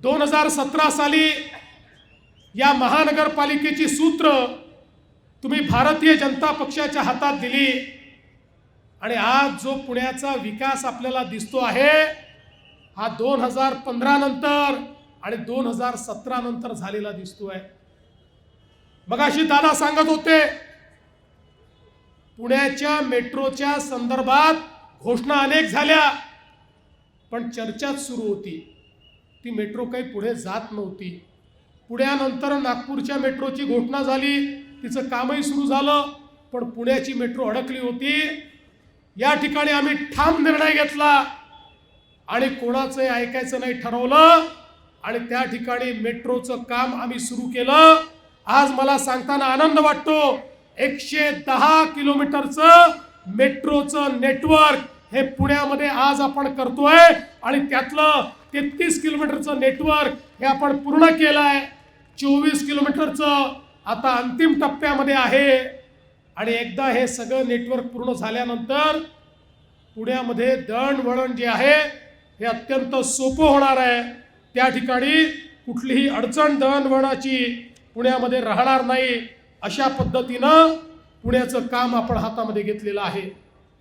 2017 साली या महानगरपालिकेची सूत्र तुम्ही भारतीय जनता पक्षाच्या हातात दिली आणि आज जो पुण्याचा विकास आपल्याला दिसतो आहे हा 2015 नंतर आणि 2017 नंतर झालेला दिसतोय। मगाशी दादा सांगत होते पुण्याच्या मेट्रोच्या संदर्भात घोषणा अनेक झाल्या पण चर्चाच सुरू होती, ती मेट्रो काही पुढे जात नव्हती। पुण्यानंतर नागपूरच्या मेट्रोची घोषणा झाली, तिचं कामही सुरू झालं पण पुण्याची मेट्रो अडकली होती। या ठिकाणी आम्ही ठाम निर्णय घेतला आणि कोणाचंही ऐकायचं नाही ठरवलं आणि त्या ठिकाणी मेट्रोचं काम आम्ही सुरू केलं। आज मला सांगताना आनंद वाटतो 110 किलोमीटरचं मेट्रोचं नेटवर्क हे पुण्यामध्ये आज आपण करतोय आणि त्यातलं 33 किलोमीटरचं नेटवर्क हे आपण पूर्ण केलं आहे। 24 किलोमीटरचं आता अंतिम टप्प्यामध्ये आहे आणि एकदा हे सगळं नेटवर्क पूर्ण झाल्यानंतर पुण्यामध्ये दळणवळण जे आहे हे अत्यंत सोपं होणार आहे। त्या ठिकाणी कुठलीही अडचण दळणवळणाची पुण्यामध्ये राहणार नाही। अशा पद्धतीनं पुण्याचं काम आपण हातामध्ये घेतलेलं आहे।